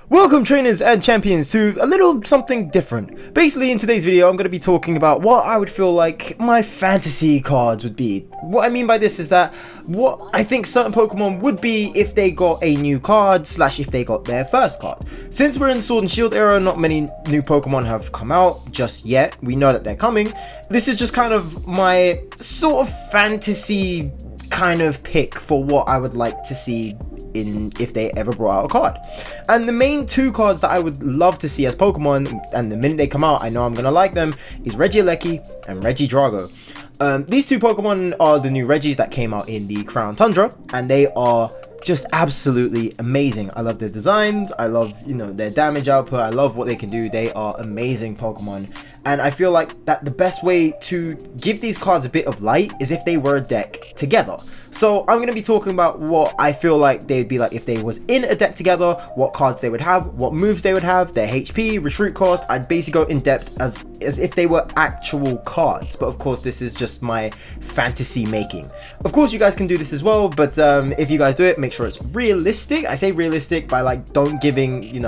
Welcome trainers and champions to a little something different. Basically in today's video I'm going to be talking about what I would feel like my fantasy cards would be. What I mean by this is that what I think certain Pokemon would be if they got a new card / if they got their first card. Since we're in Sword and Shield era, not many new Pokemon have come out just yet. We know that they're coming. This is just kind of my sort of fantasy kind of pick for what I would like to see if they ever brought out a card. And the main two cards that I would love to see as Pokemon, and the minute they come out I know I'm gonna like them, is Regieleki and Regidrago. These two Pokemon are the new Regis that came out in the Crown Tundra, and they are just absolutely amazing. I love their designs, I love, their damage output, I love what they can do. They are amazing Pokemon. And I feel like that the best way to give these cards a bit of light is if they were a deck together. So I'm going to be talking about what I feel like they'd be like if they was in a deck together, what cards they would have, what moves they would have, their HP, retreat cost. I'd basically go in depth as if they were actual cards. But of course, this is just my fantasy making. Of course, you guys can do this as well. But if you guys do it, make sure it's realistic. I say realistic by like don't giving,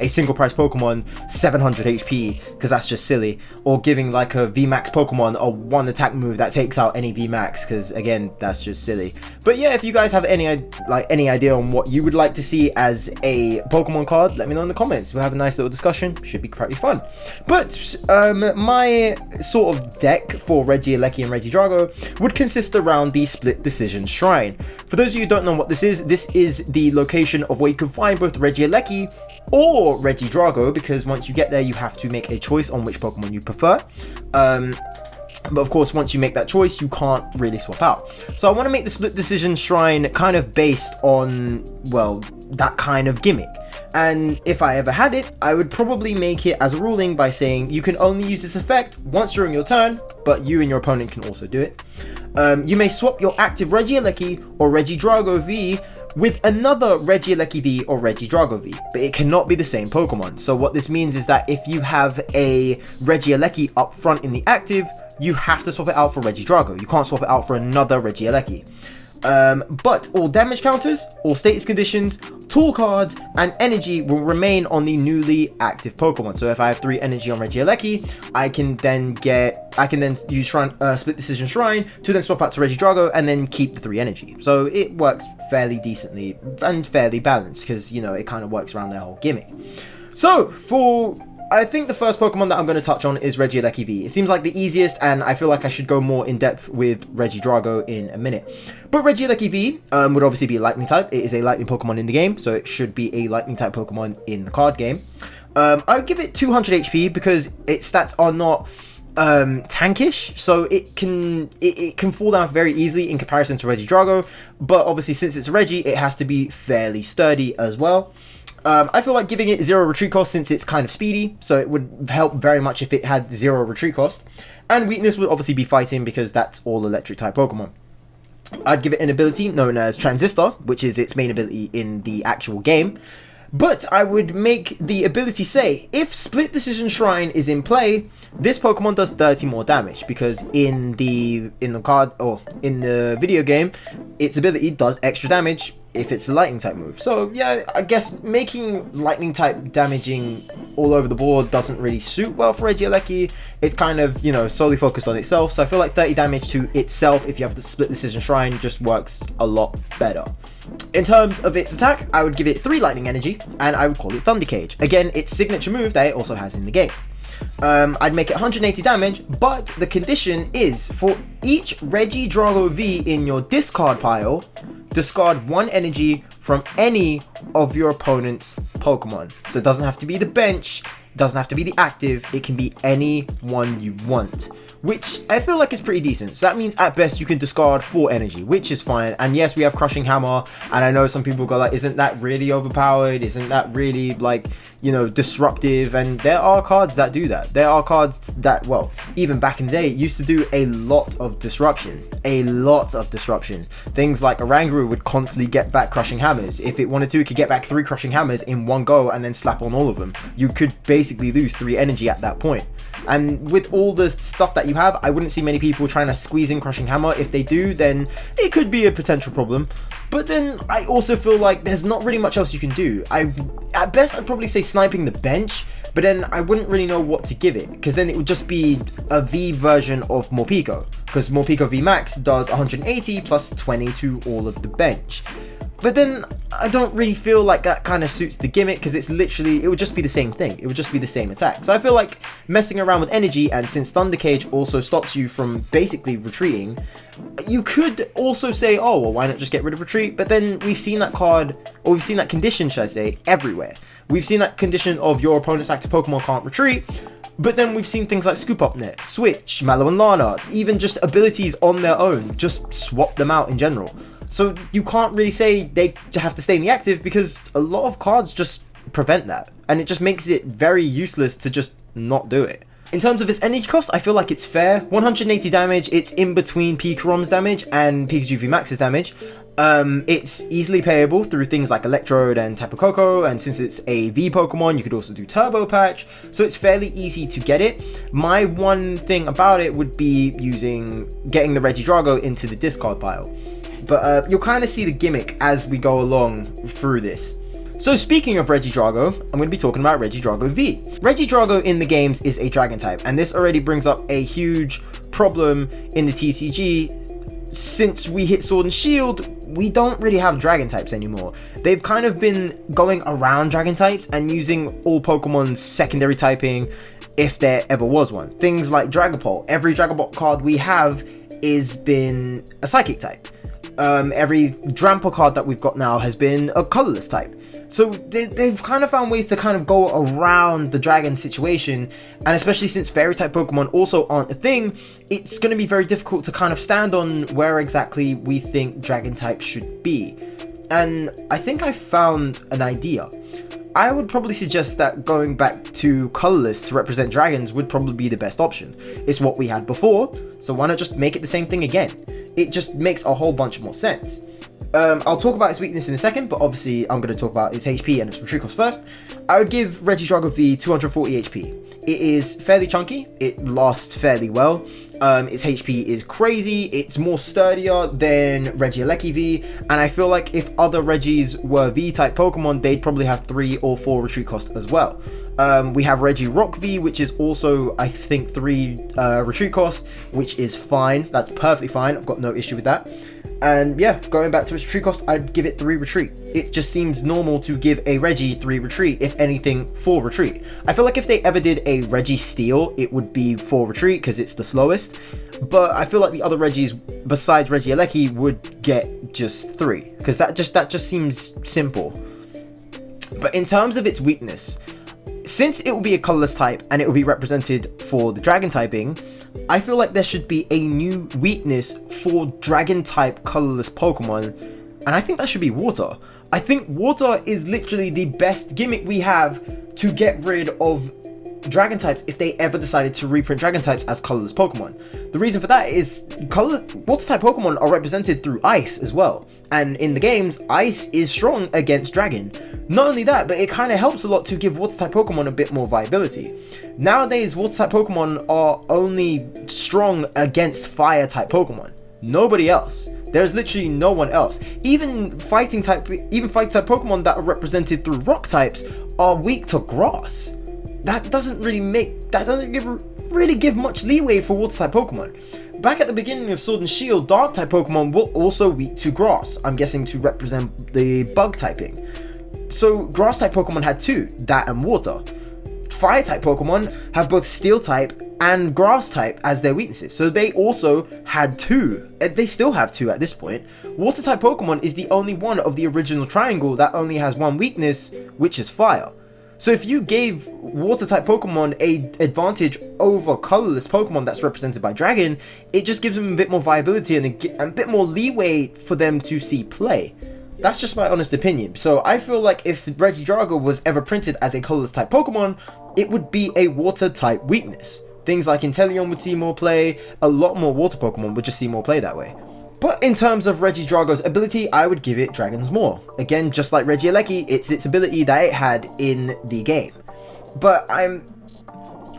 a single price Pokemon 700 HP because that's just silly. Or giving like a VMAX Pokemon a one attack move that takes out any VMAX because again, that's just silly. But yeah, if you guys have any idea on what you would like to see as a Pokemon card, let me know in the comments. We'll have a nice little discussion. Should be pretty fun. But my sort of deck for Regieleki and Regidrago would consist around the Split Decision Shrine. For those of you who don't know what this is the location of where you can find both Regieleki or Regidrago, because once you get there you have to make a choice on which Pokemon you prefer. But of course, once you make that choice, you can't really swap out. So I want to make the Split Decision Shrine kind of based on, well, that kind of gimmick. And if I ever had it, I would probably make it as a ruling by saying you can only use this effect once during your turn, but you and your opponent can also do it. You may swap your active Regieleki or Regidrago V with another Regieleki V or Regidrago V, but it cannot be the same Pokemon. So what this means is that if you have a Regieleki up front in the active, you have to swap it out for Regidrago. You can't swap it out for another Regieleki. But all damage counters, all status conditions, tool cards, and energy will remain on the newly active Pokemon. So if I have 3 energy on Regieleki, I can then use Split Decision Shrine to then swap out to Regidrago and then keep the 3 energy. So it works fairly decently and fairly balanced because, it kind of works around their whole gimmick. So I think the first Pokemon that I'm going to touch on is Regieleki V. It seems like the easiest, and I feel like I should go more in depth with Regidrago in a minute. But Regieleki V would obviously be a Lightning type. It is a Lightning Pokemon in the game, so it should be a Lightning type Pokemon in the card game. I would give it 200 HP because its stats are not tankish, so it can fall down very easily in comparison to Regidrago. But obviously, since it's Regi, it has to be fairly sturdy as well. I feel like giving it 0 retreat cost since it's kind of speedy, so it would help very much if it had 0 retreat cost. And weakness would obviously be fighting because that's all electric type Pokemon. I'd give it an ability known as Transistor, which is its main ability in the actual game. But I would make the ability say, if Split Decision Shrine is in play, this Pokemon does 30 more damage, because in the video game, its ability does extra damage if it's a lightning type move. So yeah, I guess making lightning type damaging all over the board doesn't really suit well for Regieleki. It's kind of, solely focused on itself. So I feel like 30 damage to itself if you have the Split Decision Shrine just works a lot better. In terms of its attack, I would give it 3 lightning energy and I would call it Thunder Cage. Again, its signature move that it also has in the game. I'd make it 180 damage, but the condition is for each Regidrago V in your discard pile, discard 1 energy from any of your opponent's Pokemon. So it doesn't have to be the bench, it doesn't have to be the active, it can be any one you want, which I feel like is pretty decent. So that means at best you can discard 4 energy, which is fine. And yes, we have Crushing Hammer, and I know some people go like, isn't that really overpowered? Isn't that really like, disruptive? And there are cards that do that. There are cards that, well, even back in the day, used to do a lot of disruption. Things like Oranguru would constantly get back Crushing Hammers. If it wanted to, it could get back 3 Crushing Hammers in one go and then slap on all of them. You could basically lose 3 energy at that point. And with all the stuff that you have, I wouldn't see many people trying to squeeze in Crushing Hammer. If they do, then it could be a potential problem. But then I also feel like there's not really much else you can do. At best, I'd probably say sniping the bench, but then I wouldn't really know what to give it, because then it would just be a V version of Morpeko, because Morpeko V Max does 180 plus 20 to all of the bench. But then I don't really feel like that kind of suits the gimmick, because it would just be the same thing. It would just be the same attack. So I feel like messing around with energy, and since Thunder Cage also stops you from basically retreating, you could also say, oh, well, why not just get rid of retreat? But then we've seen that card, or we've seen that condition, should I say, everywhere. We've seen that condition of your opponent's active Pokemon can't retreat, but then we've seen things like Scoop Up Net, Switch, Mallow and Lana, even just abilities on their own, just swap them out in general. So you can't really say they have to stay in the active, because a lot of cards just prevent that, and it just makes it very useless to just not do it. In terms of its energy cost, I feel like it's fair. 180 damage, it's in between Picarom's damage and Pikachu V Max's damage. It's easily payable through things like Electrode and Tapu Koko, and since it's a V Pokemon, you could also do Turbo Patch, so it's fairly easy to get it. My one thing about it would be getting the Regidrago into the discard pile. But you'll kind of see the gimmick as we go along through this. So speaking of Regidrago, I'm going to be talking about Regidrago V. Regidrago in the games is a Dragon type, and this already brings up a huge problem in the TCG. Since we hit Sword and Shield, we don't really have Dragon types anymore. They've kind of been going around Dragon types and using all Pokemon's secondary typing, if there ever was one. Things like Dragapult. Every Dragapult card we have is been a Psychic type. Every Drampa card that we've got now has been a Colourless type. So they've kind of found ways to kind of go around the Dragon situation, and especially since Fairy type Pokemon also aren't a thing, it's going to be very difficult to kind of stand on where exactly we think Dragon type should be. And I think I found an idea. I would probably suggest that going back to Colourless to represent dragons would probably be the best option. It's what we had before, so why not just make it the same thing again? It just makes a whole bunch more sense. I'll talk about its weakness in a second, but obviously I'm going to talk about its HP and its retreat cost first. I would give Regidrago V 240 HP. It is fairly chunky, it lasts fairly well, its HP is crazy, it's more sturdier than Regieleki V, and I feel like if other Regis were V-type Pokemon, they'd probably have 3 or 4 retreat cost as well. We have Regirock V, which is also, I think, 3 retreat cost, which is fine, that's perfectly fine, I've got no issue with that. And yeah, going back to its retreat cost, I'd give it 3 retreat. It just seems normal to give a Regi 3 retreat, if anything, 4 retreat. I feel like if they ever did a Regi Steel, it would be 4 retreat because it's the slowest. But I feel like the other Regis besides Regieleki would get just 3, because that just seems simple. But in terms of its weakness, since it will be a Colourless type and it will be represented for the Dragon typing, I feel like there should be a new weakness for Dragon type Colourless Pokemon, and I think that should be Water. I think Water is literally the best gimmick we have to get rid of Dragon types if they ever decided to reprint Dragon types as Colourless Pokemon. The reason for that is Water type Pokemon are represented through Ice as well, and in the games, Ice is strong against Dragon. Not only that, but it kind of helps a lot to give Water type Pokemon a bit more viability. Nowadays, Water type Pokemon are only strong against Fire type Pokemon. Nobody else. There's literally no one else. Even fighting type Pokemon that are represented through Rock types are weak to Grass. That doesn't really give much leeway for Water type Pokemon. Back at the beginning of Sword and Shield, Dark type Pokemon were also weak to Grass, I'm guessing to represent the Bug typing. So Grass type Pokemon had 2, that and Water. Fire type Pokemon have both Steel type and Grass type as their weaknesses, so they also had 2. They still have 2 at this point. Water type Pokemon is the only one of the original triangle that only has 1 weakness, which is Fire. So if you gave Water type Pokemon a advantage over Colourless Pokemon that's represented by Dragon, it just gives them a bit more viability and a bit more leeway for them to see play. That's just my honest opinion. So I feel like if Regidrago was ever printed as a Colourless type Pokemon, it would be a Water type weakness. Things like Inteleon would see more play, a lot more Water Pokemon would just see more play that way. But in terms of Regidrago's ability, I would give it Dragon's Maw. Again, just like Regieleki, it's its ability that it had in the game. But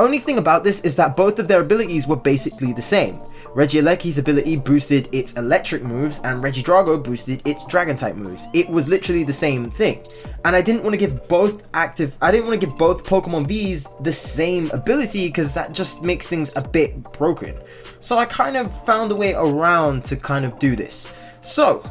only thing about this is that both of their abilities were basically the same. Regieleki's ability boosted its electric moves and Regidrago boosted its dragon type moves. It was literally the same thing. And I didn't want to give both Pokemon Vs the same ability because that just makes things a bit broken. So I kind of found a way around to kind of do this. So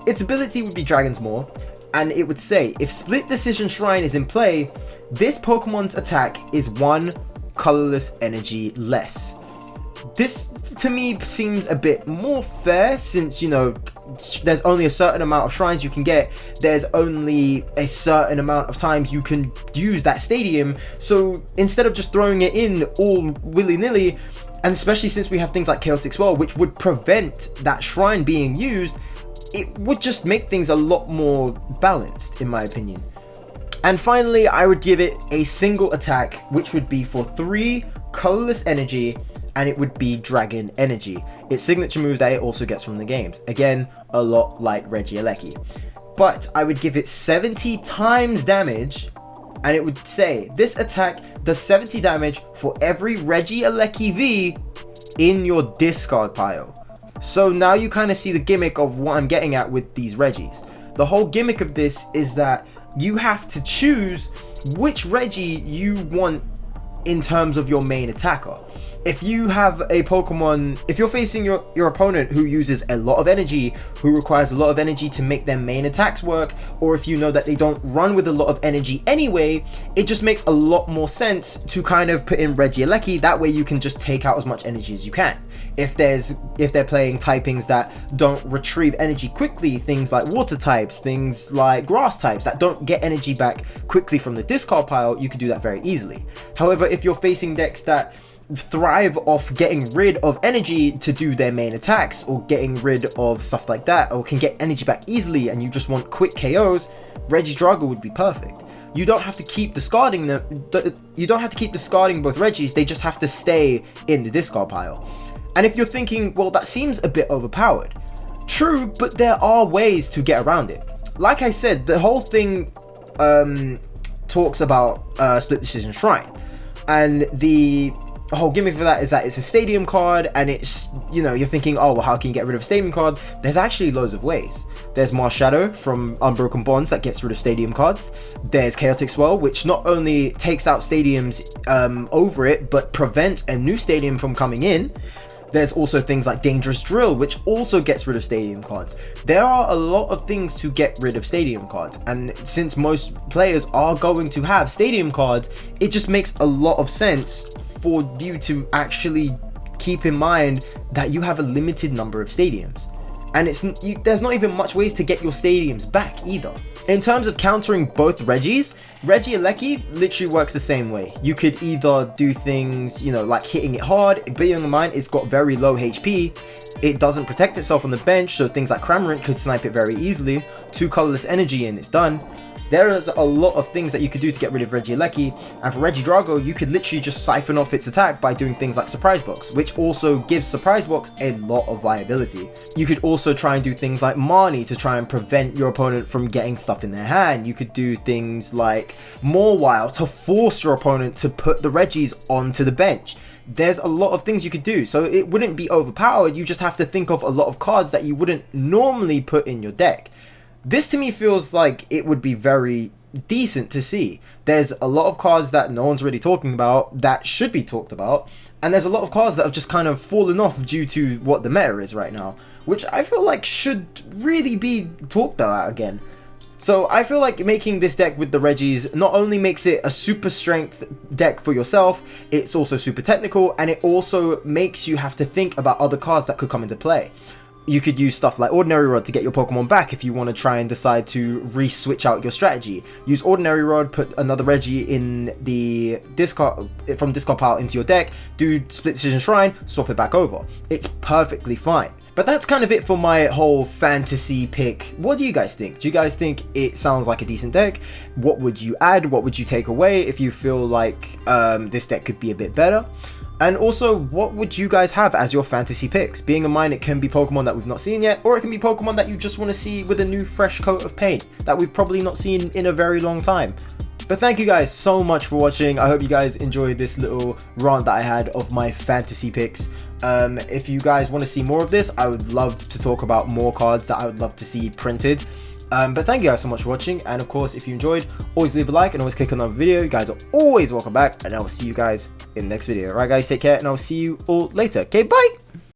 its ability would be Dragon's Maw, and it would say if Split Decision Shrine is in play, this Pokemon's attack is 1 colorless energy less. This to me seems a bit more fair since, you know, there's only a certain amount of shrines you can get, there's only a certain amount of times you can use that stadium, so instead of just throwing it in all willy-nilly, and especially since we have things like Chaotic Swell which would prevent that shrine being used, it would just make things a lot more balanced in my opinion. And finally, I would give it a single attack which would be for 3 colorless energy, and it would be Dragon Energy, its signature move that it also gets from the games. Again, a lot like Regieleki. But I would give it 70 times damage, and it would say this attack does 70 damage for every Regieleki V in your discard pile. So now you kind of see the gimmick of what I'm getting at with these Regis. The whole gimmick of this is that you have to choose which Regi you want in terms of your main attacker. If you have a Pokemon, if you're facing your opponent who uses a lot of energy, who requires a lot of energy to make their main attacks work, or if you know that they don't run with a lot of energy anyway, it just makes a lot more sense to kind of put in Regieleki. That way you can just take out as much energy as you can. If they're playing typings that don't retrieve energy quickly, things like water types, things like grass types that don't get energy back quickly from the discard pile, you can do that very easily. However, if you're facing decks that thrive off getting rid of energy to do their main attacks, or getting rid of stuff like that, or can get energy back easily and you just want quick KOs, Regidrago would be perfect. You don't have to keep discarding them, you don't have to keep discarding both Regis, they just have to stay in the discard pile. And if you're thinking, well, that seems a bit overpowered. True, but there are ways to get around it. Like I said, the whole thing talks about Split Decision Shrine, and the whole gimmick for that is that it's a stadium card, and it's, you know, you're thinking, oh, well, how can you get rid of a stadium card? There's actually loads of ways. There's Mars Shadow from Unbroken Bonds that gets rid of stadium cards. There's Chaotic Swell, which not only takes out stadiums over it, but prevents a new stadium from coming in. There's also things like Dangerous Drill, which also gets rid of stadium cards. There are a lot of things to get rid of stadium cards, and since most players are going to have stadium cards, it just makes a lot of sense for you to actually keep in mind that you have a limited number of stadiums. And there's not even much ways to get your stadiums back either. In terms of countering both Regis, Regieleki literally works the same way. You could either do things, you know, like hitting it hard, bearing in mind it's got very low HP, it doesn't protect itself on the bench, so things like Cramorant could snipe it very easily, 2 colorless energy and it's done. There is a lot of things that you could do to get rid of Regieleki, and for Regidrago, you could literally just siphon off its attack by doing things like Surprise Box, which also gives Surprise Box a lot of viability. You could also try and do things like Marnie to try and prevent your opponent from getting stuff in their hand. You could do things like Mawile to force your opponent to put the Regis onto the bench. There's a lot of things you could do, so it wouldn't be overpowered. You just have to think of a lot of cards that you wouldn't normally put in your deck. This to me feels like it would be very decent to see. There's a lot of cards that no one's really talking about that should be talked about, and there's a lot of cards that have just kind of fallen off due to what the meta is right now, which I feel like should really be talked about again. So I feel like making this deck with the Regis not only makes it a super strength deck for yourself, it's also super technical, and it also makes you have to think about other cards that could come into play. You could use stuff like Ordinary Rod to get your Pokemon back if you want to try and decide to re-switch out your strategy. Use Ordinary Rod, put another Regi in the discard, from discard pile into your deck, do Split Decision Shrine, swap it back over. It's perfectly fine. But that's kind of it for my whole fantasy pick. What do you guys think? Do you guys think it sounds like a decent deck? What would you add? What would you take away if you feel like this deck could be a bit better? And also, what would you guys have as your fantasy picks? Being in mind, it can be Pokemon that we've not seen yet, or it can be Pokemon that you just want to see with a new fresh coat of paint that we've probably not seen in a very long time. But thank you guys so much for watching. I hope you guys enjoyed this little rant that I had of my fantasy picks. If you guys want to see more of this, I would love to talk about more cards that I would love to see printed. But thank you guys so much for watching, and of course, if you enjoyed, always leave a like and always click on another video. You guys are always welcome back, and I will see you guys in the next video. Alright guys, take care, and I will see you all later. Okay, bye!